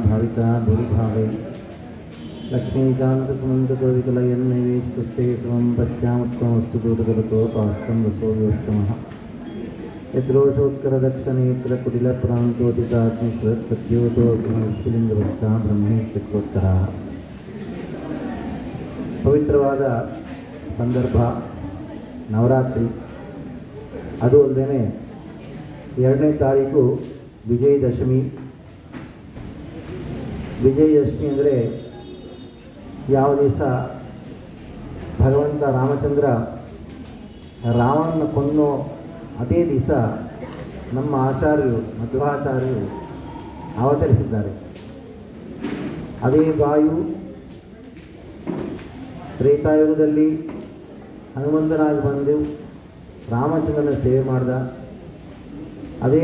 भाविता भूरिभावे लक्ष्मीकान्तसुमन्तकविकलयन्नैवेष्टुस्ते स्वं पश्यामुत्तमस्तु दूतगतोपास्तं रसोऽयोत्तमः यद्रोषोत्करदक्षिणेत्रकुटिलप्रान्तोदितात्मकृत्सद्योतोऽग्निस्फुलिङ्गवत्सा ब्रह्मेश्चक्रोत्तराः. ಪವಿತ್ರವಾದ ಸಂದರ್ಭ ನವರಾತ್ರಿ. ಅದು ಅಲ್ಲದೆ 2ನೇ ತಾರೀಕು ವಿಜಯದಶಮಿ. ವಿಜಯದಶಮಿ ಅಂದರೆ ಯಾವ ದಿವಸ ಭಗವಂತ ರಾಮಚಂದ್ರ ರಾವಣನ ಕೊಂದೋ ಅದೇ ದಿವಸ ನಮ್ಮ ಆಚಾರ್ಯರು ಮಧ್ವಾಚಾರ್ಯರು ಅವತರಿಸಿದ್ದಾರೆ. ಅದೇ ವಾಯು ತ್ರೇತಾಯುಗದಲ್ಲಿ ಹನುಮಂತನಾಗಿ ಬಂದು ರಾಮಚಂದ್ರನ ಸೇವೆ ಮಾಡಿದ. ಅದೇ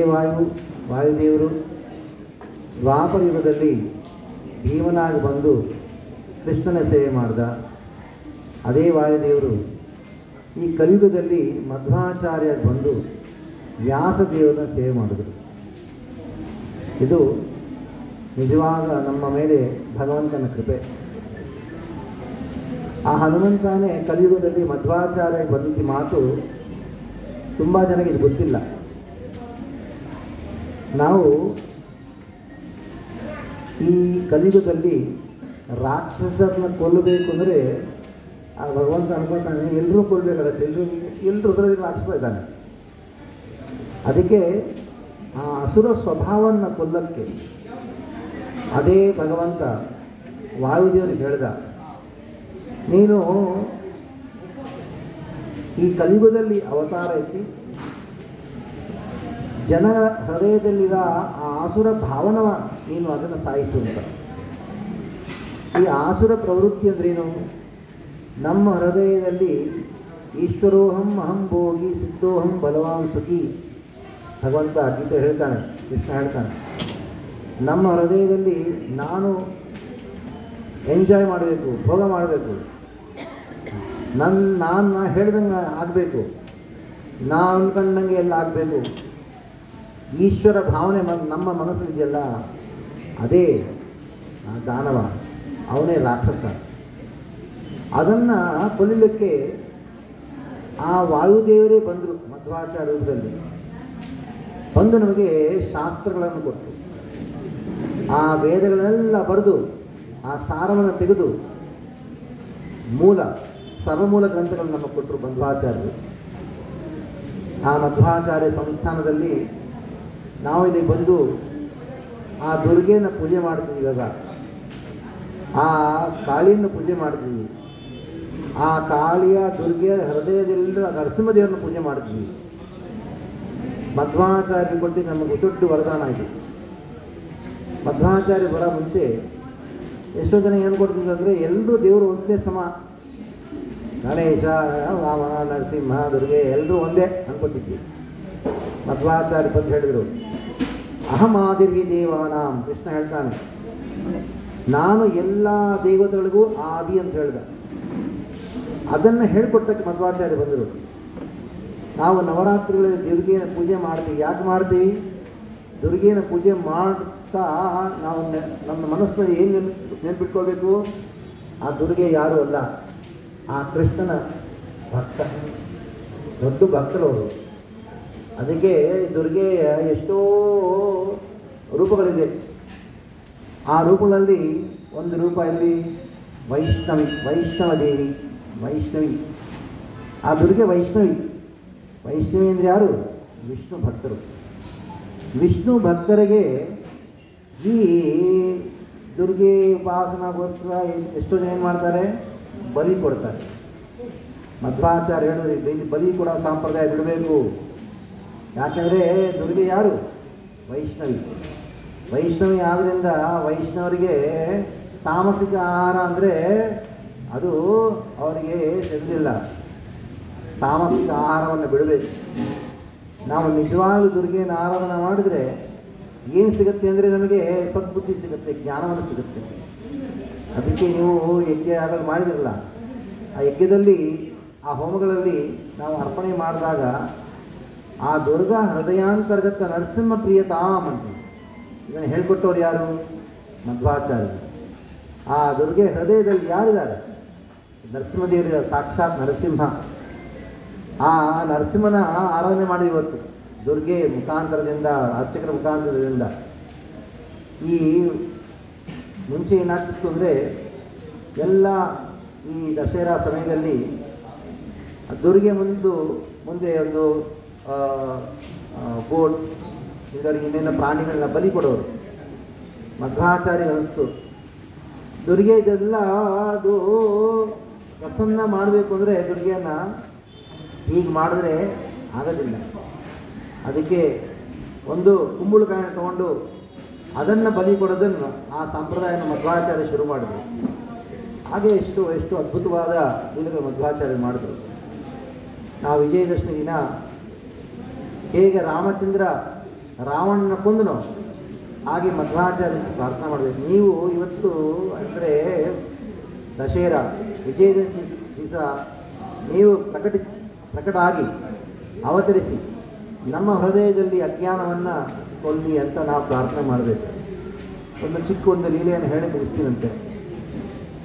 ವಾಯುದೇವರು ದ್ವಾಪರ ಯುಗದಲ್ಲಿ ಭೀಮನಾಗಿ ಬಂದು ಕೃಷ್ಣನ ಸೇವೆ ಮಾಡಿದ. ಅದೇ ವಾಯುದೇವರು ಈ ಕಲಿಯುಗದಲ್ಲಿ ಮಧ್ವಾಚಾರ್ಯ ಬಂದು ವ್ಯಾಸದೇವರನ್ನ ಸೇವೆ ಮಾಡಿದರು. ಇದು ನಿಜವಾದ ನಮ್ಮ ಮೇಲೆ ಭಗವಂತನ ಕೃಪೆ. ಆ ಹನುಮಂತನೇ ಕಲಿಯುಗದಲ್ಲಿ ಮಧ್ವಾಚಾರ್ಯ ಬಂದಿದ್ದ ಮಾತು ತುಂಬ ಜನಕ್ಕೆ ಇದು ಗೊತ್ತಿಲ್ಲ. ನಾವು ಈ ಕಲಿಯುಗದಲ್ಲಿ ರಾಕ್ಷಸರನ್ನ ಕೊಲ್ಲಬೇಕು ಅಂದರೆ ಆ ಭಗವಂತ ಅನ್ಕೊಳ್ತಾನೆ ಎಲ್ಲರೂ ಕೊಲ್ಲಬೇಕಾಗತ್ತೆ, ಎಲ್ಲರೂ ಅದರಲ್ಲಿ ರಾಕ್ಷಸ ಇದ್ದಾನೆ. ಅದಕ್ಕೆ ಆ ಅಸುರ ಸ್ವಭಾವವನ್ನು ಕೊಲ್ಲಕ್ಕೆ ಅದೇ ಭಗವಂತ ವಾಯುದೇವರಿಗೆ ಹೇಳಿದ, ನೀನು ಈ ಕಲಿಯುಗದಲ್ಲಿ ಅವತಾರ ಎತ್ತಿ ಜನ ಹೃದಯದಲ್ಲಿರೋ ಆ ಆಸುರ ಭಾವನವ ನೀನು ಅದನ್ನು ಸಾಯಿಸು ಅಂತ. ಈ ಆಸುರ ಪ್ರವೃತ್ತಿ ಅಂದ್ರೇನು? ನಮ್ಮ ಹೃದಯದಲ್ಲಿ ಈಶ್ವರೋಹಂ ಅಹಂ ಭೋಗಿ ಸಿದ್ಧೋಹಂ ಬಲವಾನ್ ಸುಖಿ ಭಗವಂತ ಗೀತೆ ಹೇಳ್ತಾನೆ, ಕೃಷ್ಣ ಹೇಳ್ತಾನೆ. ನಮ್ಮ ಹೃದಯದಲ್ಲಿ ನಾನು ಎಂಜಾಯ್ ಮಾಡಬೇಕು, ಭೋಗ ಮಾಡಬೇಕು, ನಾನು ಹೇಳ್ದಂಗೆ ಆಗಬೇಕು, ನಾನು ಅಂದ್ಕೊಂಡಂಗೆ ಎಲ್ಲ ಆಗಬೇಕು. ಈಶ್ವರ ಭಾವನೆ ನಮ್ಮ ಮನಸ್ಸಲ್ಲಿದೆಯಲ್ಲ, ಅದೇ ದಾನವ, ಅವನೇ ರಾಕ್ಷಸ. ಅದನ್ನು ಕೊಲ್ಲಲಿಕ್ಕೆ ಆ ವಾಯುದೇವರೇ ಬಂದರು ಮಧ್ವಾಚಾರ್ಯ ರೂಪದಲ್ಲಿ ಬಂದು ನಮಗೆ ಶಾಸ್ತ್ರಗಳನ್ನು ಕೊಟ್ಟು ಆ ವೇದಗಳನ್ನೆಲ್ಲ ಬರೆದು ಆ ಸಾರವನ್ನು ತೆಗೆದು ಸರ್ವಮೂಲ ಗ್ರಂಥಗಳನ್ನು ನಮಗೆ ಕೊಟ್ಟರು ಮಧ್ವಾಚಾರ್ಯರು. ಆ ಮಧ್ವಾಚಾರ್ಯ ಸಂಸ್ಥಾನದಲ್ಲಿ ನಾವು ಇಲ್ಲಿ ಬಂದು ಆ ದುರ್ಗೆಯನ್ನು ಪೂಜೆ ಮಾಡ್ತೀವಿ. ಇವಾಗ ಆ ಕಾಳಿಯನ್ನು ಪೂಜೆ ಮಾಡ್ತೀವಿ. ಆ ಕಾಳಿಯ ದುರ್ಗೆಯ ಹೃದಯದಲ್ಲಿ ನರಸಿಂಹದೇವರನ್ನು ಪೂಜೆ ಮಾಡ್ತೀವಿ. ಮಧ್ವಾಚಾರ್ಯ ಕೊಟ್ಟು ನಮಗೆ ದೊಡ್ಡ ವರದಾನ ಆಯಿತು. ಮಧ್ವಾಚಾರ್ಯ ಬರೋ ಮುಂಚೆ ಎಷ್ಟೋ ಜನ ಏನು ಕೊಡ್ತಿದ್ರು ಅಂದರೆ ಎಲ್ಲರೂ ದೇವರು ಒಂದೇ ಸಮ, ಗಣೇಶ, ವಾಮನ, ನರಸಿಂಹ, ದುರ್ಗೆ ಎಲ್ಲರೂ ಒಂದೇ ಅನ್ಕೊತಿದ್ವಿ. ಮಧ್ವಾಚಾರ್ಯ ಬಂದು ಹೇಳಿದರು, ಅಹಮಾದಿರ್ಗಿ ದೇವಾನಾಂ. ಕೃಷ್ಣ ಹೇಳ್ತಾನೆ, ನಾನು ಎಲ್ಲ ದೇವತೆಗಳಿಗೂ ಆದಿ ಅಂತ ಹೇಳ್ದ. ಅದನ್ನು ಹೇಳ್ಕೊಟ್ಟಕ್ಕೆ ಮಧ್ವಾಚಾರ್ಯ ಬಂದರು. ನಾವು ನವರಾತ್ರಿಗಳಲ್ಲಿ ದುರ್ಗೆನ ಪೂಜೆ ಮಾಡ್ತೀವಿ. ಯಾಕೆ ಮಾಡ್ತೀವಿ? ದುರ್ಗೆನ ಪೂಜೆ ಮಾಡ್ತಾ ನಾವು ನಮ್ಮ ಮನಸ್ಸಿನಲ್ಲಿ ಏನು ನೆನ್ಪಿಟ್ಕೊಳ್ಬೇಕು? ಆ ದುರ್ಗೆ ಯಾರೂ ಅಲ್ಲ, ಆ ಕೃಷ್ಣನ ಭಕ್ತ, ದೊಡ್ಡ ಭಕ್ತರು ಅವರು. ಅದಕ್ಕೆ ದುರ್ಗೆಯ ಎಷ್ಟೋ ರೂಪಗಳಿದೆ. ಆ ರೂಪಗಳಲ್ಲಿ ಒಂದು ರೂಪ ಇಲ್ಲಿ ವೈಷ್ಣವ ದೇವಿ, ವೈಷ್ಣವಿ. ಆ ದುರ್ಗೆ ವೈಷ್ಣವಿ ಅಂದರೆ ಯಾರು? ವಿಷ್ಣು ಭಕ್ತರು. ವಿಷ್ಣು ಭಕ್ತರಿಗೆ ಈ ದುರ್ಗೆ ಉಪಾಸನಾಗೋಸ್ಕರ ಎಷ್ಟೋ ಜನ ಏನು ಮಾಡ್ತಾರೆ? ಬಲಿ ಕೊಡ್ತಾರೆ. ಮಧ್ವಾಚಾರ್ಯ ಹೇಳಿದ್ರೆ ಬಲಿ ಕೊಡೋ ಸಂಪ್ರದಾಯ ಬಿಡಬೇಕು. ಯಾಕೆಂದರೆ ದುರ್ಗೆ ಯಾರು? ವೈಷ್ಣವಿ ಆದ್ದರಿಂದ ವೈಷ್ಣವರಿಗೆ ತಾಮಸಿಕ ಆಹಾರ ಅಂದರೆ ಅದು ಅವರಿಗೆ ಸಿಗಲಿಲ್ಲ. ತಾಮಸಿಕ ಆಹಾರವನ್ನು ಬಿಡಬೇಕು. ನಾವು ನಿಜವಾಗ್ಲೂ ದುರ್ಗೆಯನ್ನು ಆರಾಧನೆ ಮಾಡಿದರೆ ಏನು ಸಿಗುತ್ತೆ ಅಂದರೆ ನಮಗೆ ಸದ್ಬುದ್ಧಿ ಸಿಗುತ್ತೆ, ಜ್ಞಾನವನ್ನು ಸಿಗುತ್ತೆ. ಅದಕ್ಕೆ ನೀವು ಯಜ್ಞ ಆಗಲು ಮಾಡಿದಿರಲ್ಲ, ಆ ಯಜ್ಞದಲ್ಲಿ ಆ ಹೋಮಗಳಲ್ಲಿ ನಾವು ಅರ್ಪಣೆ ಮಾಡಿದಾಗ ಆ ದುರ್ಗಾ ಹೃದಯಾಂತರ್ಗತ ನರಸಿಂಹ ಪ್ರಿಯತಾಮ್ ಅಂತ ಇದನ್ನು ಹೇಳ್ಕೊಟ್ಟವ್ರು ಯಾರು? ಮಧ್ವಾಚಾರ್ಯ. ಆ ದುರ್ಗೆ ಹೃದಯದಲ್ಲಿ ಯಾರಿದ್ದಾರೆ? ನರಸಿಂಹದೇವರ ಸಾಕ್ಷಾತ್ ನರಸಿಂಹ. ಆ ನರಸಿಂಹನ ಆರಾಧನೆ ಮಾಡಿ ಇವತ್ತು ದುರ್ಗೆ ಮುಖಾಂತರದಿಂದ, ಅರ್ಚಕರ ಮುಖಾಂತರದಿಂದ. ಈ ಮುಂಚೆ ಏನಾಗ್ತಿತ್ತು ಅಂದರೆ, ಎಲ್ಲ ಈ ದಸರಾ ಸಮಯದಲ್ಲಿ ದುರ್ಗೆ ಮುಂದೆ ಒಂದು ಗೋಟ್ ಇದರಿಗೆ ಇನ್ನೇನು ಪ್ರಾಣಿಗಳನ್ನ ಬಲಿ ಕೊಡೋರು. ಮಧ್ವಾಚಾರ್ಯ ಅನಿಸ್ತು, ದುರ್ಗೆ ಇದೆಲ್ಲ ಅದು ಪ್ರಸನ್ನ ಮಾಡಬೇಕು ಅಂದರೆ ದುರ್ಗೆಯನ್ನು ಹೀಗೆ ಮಾಡಿದ್ರೆ ಆಗೋದಿಲ್ಲ. ಅದಕ್ಕೆ ಒಂದು ಕುಂಬಳಕಾಯಿನ ತಗೊಂಡು ಅದನ್ನು ಬಲಿ ಕೊಡೋದನ್ನು ಆ ಸಂಪ್ರದಾಯನ ಮಧ್ವಾಚಾರ್ಯ ಶುರು ಮಾಡಿದ್ರು. ಹಾಗೆ ಎಷ್ಟು ಅದ್ಭುತವಾದ ಲೀಲೆಗಳು ಮಧ್ವಾಚಾರ್ಯ ಮಾಡಿದ್ರು. ನಾವು ವಿಜಯದಶಮಿ ದಿನ ಹೇಗೆ ರಾಮಚಂದ್ರ ರಾವಣನ ಕೊಂದನೋ ಹಾಗೆ ಮಧ್ವಾಚಾರ್ಯ ಪ್ರಾರ್ಥನೆ ಮಾಡಬೇಕು. ನೀವು ಇವತ್ತು ಅಂದರೆ ದಶೇರಾ ವಿಜಯದಶಮಿ ದಿವಸ ನೀವು ಪ್ರಕಟ ಆಗಿ ಅವತರಿಸಿ ನಮ್ಮ ಹೃದಯದಲ್ಲಿ ಅಜ್ಞಾನವನ್ನು ಕೊಲ್ಲಿ ಅಂತ ನಾವು ಪ್ರಾರ್ಥನೆ ಮಾಡಬೇಕು. ಒಂದು ಲೀಲೆಯನ್ನು ಹೇಳಿ ಮುಗಿಸ್ತೀನಂತೆ.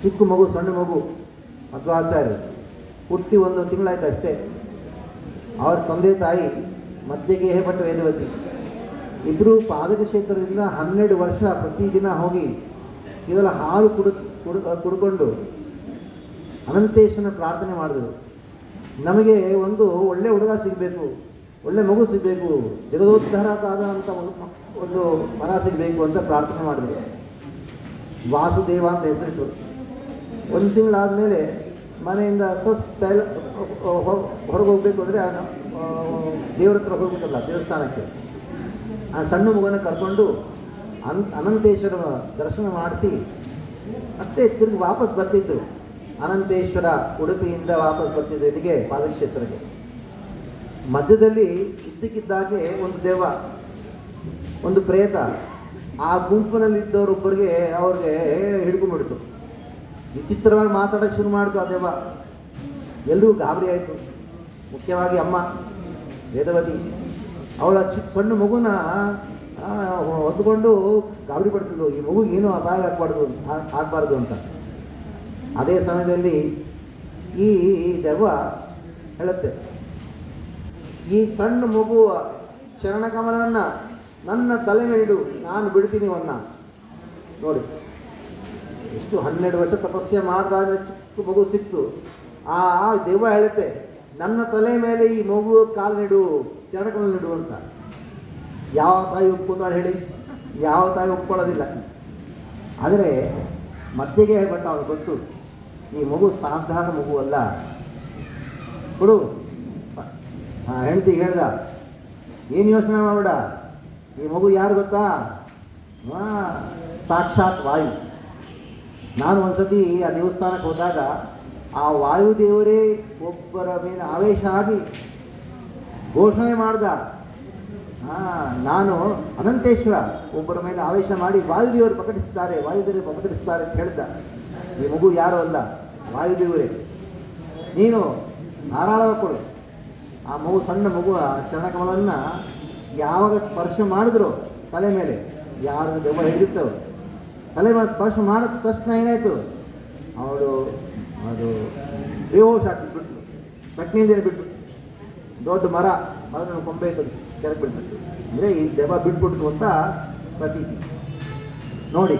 ಚಿಕ್ಕ ಮಗು, ಸಣ್ಣ ಮಗು, ಮಧ್ವಾಚಾರ್ಯ ಹುಟ್ಟಿ 1 ತಿಂಗಳಾಯ್ತು ಅಷ್ಟೇ. ಅವ್ರ ತಂದೆ ತಾಯಿ ಮಧ್ಯಗೇಹ ಭಟ್ಟ ವೇದವತಿ ಇಬ್ಬರು ಪಾದಕ ಕ್ಷೇತ್ರದಿಂದ 12 ವರ್ಷ ಪ್ರತಿದಿನ ಹೋಗಿ ಕೇವಲ ಹಾಲು ಕುಡ್ಕೊಂಡು ಅನಂತೇಶನ ಪ್ರಾರ್ಥನೆ ಮಾಡಿದ್ರು. ನಮಗೆ ಒಂದು ಒಳ್ಳೆ ಹುಡುಗ ಸಿಗಬೇಕು, ಒಳ್ಳೆ ಮಗು ಸಿಗಬೇಕು, ಜಗದೋದ್ಧಾರಕಾದ ಅಂತ ಒಂದು ಮರ ಸಿಗಬೇಕು ಅಂತ ಪ್ರಾರ್ಥನೆ ಮಾಡಿದ್ರು. ವಾಸುದೇವ ಅಂತ ಹೆಸರಿಟ್ಟು 1 ತಿಂಗಳಾದಮೇಲೆ ಮನೆಯಿಂದ ಸ್ವಲ್ಪ ಹೊರಗೆ ಹೋಗಬೇಕು ಅಂದರೆ ದೇವ್ರ ಹತ್ರ ಹೋಗ್ಬೇಕಲ್ಲ, ದೇವಸ್ಥಾನಕ್ಕೆ. ಆ ಸಣ್ಣ ಮಗುವನ್ನು ಕರ್ಕೊಂಡು ಅನಂತೇಶ್ವರ ದರ್ಶನ ಮಾಡಿಸಿ ಮತ್ತೆ ತಿರುಗಿ ವಾಪಸ್ ಬರ್ತಿದ್ರು. ಅನಂತೇಶ್ವರ ಉಡುಪಿಯಿಂದ ವಾಪಸ್ ಬರ್ತಿದ್ರು ಇಲ್ಲಿಗೆ ಪಾದಕ್ಷೇತ್ರಕ್ಕೆ. ಮಧ್ಯದಲ್ಲಿ ಇದ್ದಕ್ಕಿದ್ದಾಗೆ ಒಂದು ದೆವ್ವ, ಒಂದು ಪ್ರೇತ ಆ ಗುಂಪಿನಲ್ಲಿದ್ದವರೊಬ್ಬರಿಗೆ ಅವ್ರಿಗೆ ಹಿಡ್ಕೊಂಡ್ಬಿಡ್ತು. ವಿಚಿತ್ರವಾಗಿ ಮಾತಾಡೋಕ್ಕೆ ಶುರು ಮಾಡಿತು ಆ ದೆವ್ವ. ಎಲ್ಲರೂ ಗಾಬರಿ ಆಯಿತು. ಮುಖ್ಯವಾಗಿ ಅಮ್ಮ ವೇದವತಿ ಅವಳ ಸಣ್ಣ ಮಗುನ ಹೊತ್ಕೊಂಡು ಗಾಬರಿ ಪಡ್ತಿದ್ಲು, ಈ ಮಗು ಏನೂ ಅಪಾಯ ಆಗಬಾರ್ದು ಅಂತ. ಅದೇ ಸಮಯದಲ್ಲಿ ಈ ದೆವ್ವ ಹೇಳುತ್ತೆ, ಈ ಸಣ್ಣ ಮಗುವ ಚರಣಕಮಲನ್ನು ನನ್ನ ತಲೆ ಮೇಲಿಡು, ನಾನು ಬಿಡ್ತೀನಿ ಅವನ್ನ. ನೋಡಿ ಎಷ್ಟು 12 ವರ್ಷ ತಪಸ್ಸೆ ಮಾಡಿದಾಗ ಚಿಕ್ಕ ಮಗು ಸಿಕ್ತು. ಆ ದೆವ್ವ ಹೇಳುತ್ತೆ, ನನ್ನ ತಲೆ ಮೇಲೆ ಈ ಮಗು ಕಾಲಿನಿಡು, ಚರಣಕಮಲ ಅಂತ. ಯಾವ ತಾಯಿ ಒಪ್ಕೊಂಡಾಳು ಹೇಳಿ? ಯಾವ ತಾಯಿ ಒಪ್ಕೊಳ್ಳೋದಿಲ್ಲ. ಆದರೆ ಮಧ್ಯಗೆ ಹೇಳ್ಬಿಟ್ಟು ಅವನು ಗೊತ್ತು, ಈ ಮಗು ಸಾಧಾರಣ ಮಗು ಅಲ್ಲ, ಕೊಡು. ಹೆಂಡತಿ ಹೇಳ್ದ, ಏನು ಯೋಚನೆ ಮಾಡಬೇಡ, ಈ ಮಗು ಯಾರು ಗೊತ್ತಾ? ಸಾಕ್ಷಾತ್ ವಾಯು. ನಾನು ಒಂದ್ಸತಿ ಆ ದೇವಸ್ಥಾನಕ್ಕೆ ಹೋದಾಗ ಆ ವಾಯುದೇವರೇ ಒಬ್ಬರ ಮೇಲೆ ಆವೇಶ ಆಗಿ ಘೋಷಣೆ ಮಾಡ್ದ, ನಾನು ಅನಂತೇಶ್ವರ ಒಬ್ಬರ ಮೇಲೆ ಆವೇಶ ಮಾಡಿ ವಾಯುದೇವರು ಪ್ರಕಟಿಸ್ತಾರೆ ಅಂತ ಹೇಳಿದ್ದ. ಈ ಮಗು ಯಾರು ಅಲ್ಲ, ವಾಯುದೇವರೇ. ನೀನು ಧಾರಾಳವಾಗಿ ಕೊಡು. ಆ ಮಗು, ಸಣ್ಣ ಮಗು ಚರಣಕಮಲನ್ನು ಯಾವಾಗ ಸ್ಪರ್ಶ ಮಾಡಿದ್ರು ತಲೆ ಮೇಲೆ, ಯಾರು ದೆವ್ವ ಹಿಡಿತವೆ ತಲೆ ಮೇಲೆ ಸ್ಪರ್ಶ ಮಾಡಿದ ತಕ್ಷಣ ಏನಾಯಿತು, ಅವಳು ಅದು ಬೇಹೋಶ ಆಗ್ತಿಬಿಟ್ಟು ಪ್ರಜ್ಞೆಯಿಂದೇನೆ ಬಿಟ್ಟು ದೊಡ್ಡ ಮರ ಅದನ್ನು ಕೊಂಬೆ ಕೆಳಗೆ ಬಿಡ್ಬಿಟ್ಟು, ಅಂದರೆ ಈ ದೆವ್ವ ಬಿಟ್ಬಿಡ್ತು ಅಂತ ಪ್ರತೀತಿ. ನೋಡಿ,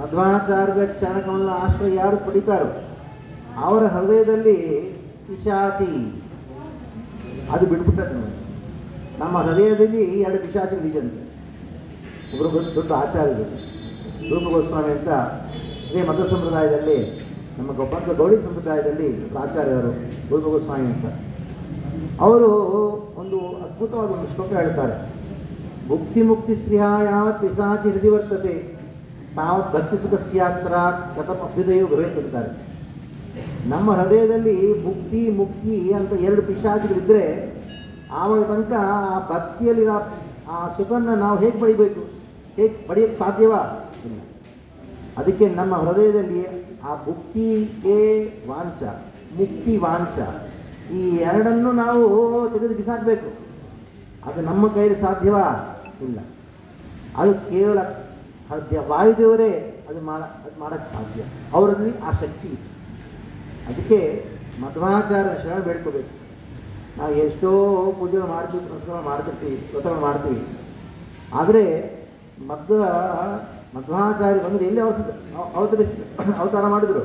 ಮಧ್ವಾಚಾರ್ಯ ಚರಣಕಮಲ ಆಶ್ರಯ ಯಾರು ಪಡಿತಾರೋ ಅವರ ಹೃದಯದಲ್ಲಿ ಪಿಶಾಚಿ ಅದು ಬಿಟ್ಬಿಟ್ಟದ್ದು. ನಮ್ಮ ಹೃದಯದಲ್ಲಿ 2 ಪಿಶಾಚಿ ಬೀಜಂತೆ. ಒಬ್ಬರು ದೊಡ್ಡ ಆಚಾರ್ಯರು ರೂಪ ಗೋಸ್ವಾಮಿ ಅಂತ, ಇದೇ ಮತ ಸಂಪ್ರದಾಯದಲ್ಲಿ, ನಮ್ಮ ಗೌಡಿ ಸಂಪ್ರದಾಯದಲ್ಲಿ ಆಚಾರ್ಯರು ರೂಪ ಗೋಸ್ವಾಮಿ ಅಂತ. ಅವರು ಒಂದು ಅದ್ಭುತವಾದ ಒಂದು ಶ್ಲೋಕ ಹೇಳ್ತಾರೆ, ಭುಕ್ತಿ ಮುಕ್ತಿ ಸ್ಪೃಹ ಯಾವತ್ ಪಿಶಾಚಿ ಹೃದಯ ವರ್ತತೆ ತಾವತ್ ಭಕ್ತಿ ಸುಖ ಸ್ಯಾತ್ರ ಕಥಂ ಅಭ್ಯುದಯ ಭವೇತ್ ಅಂತಾರೆ. ನಮ್ಮ ಹೃದಯದಲ್ಲಿ ಭುಕ್ತಿ ಮುಕ್ತಿ ಅಂತ 2 ಪಿಶಾಚಿಗಳಿದ್ದರೆ ಆವಾಗ ತನಕ ಆ ಭಕ್ತಿಯಲ್ಲಿ ಆ ಸುಖವನ್ನು ನಾವು ಹೇಗೆ ಪಡಿಬೇಕು, ಹೇಗೆ ಪಡೆಯೋಕ್ಕೆ ಸಾಧ್ಯವಾ? ಇಲ್ಲ. ಅದಕ್ಕೆ ನಮ್ಮ ಹೃದಯದಲ್ಲಿ ಆ ಭುಕ್ತಿಗೆ ವಾಂಛ, ಮುಕ್ತಿ ವಾಂಛ, ಈ ಎರಡನ್ನು ನಾವು ತೆಗೆದು ಬಿಸಾಕಬೇಕು. ಅದು ನಮ್ಮ ಕೈಯಲ್ಲಿ ಸಾಧ್ಯವಾ? ಇಲ್ಲ. ಅದು ಕೇವಲ ವಾಯುದೇವರೇ ಅದು ಮಾಡೋಕ್ಕೆ ಸಾಧ್ಯ. ಅವರಲ್ಲಿ ಆ ಶಕ್ತಿ ಇದೆ. ಅದಕ್ಕೆ ಮಧ್ವಾಚಾರ್ಯ ಶರಣ ಬೇಡ್ಕೋಬೇಕು. ನಾವು ಎಷ್ಟೋ ಪೂಜೆಗಳು ಮಾಡ್ತೀವಿ, ಪುನಸ್ಕಾರ ಮಾಡ್ತಿರ್ತೀವಿ, ವ್ರತಗಳು ಮಾಡ್ತೀವಿ. ಆದರೆ ಮಧ್ವಾಚಾರ್ಯ ಬಂದರೆ ಎಲ್ಲಿ ಅವತಾರ ಮಾಡಿದರು?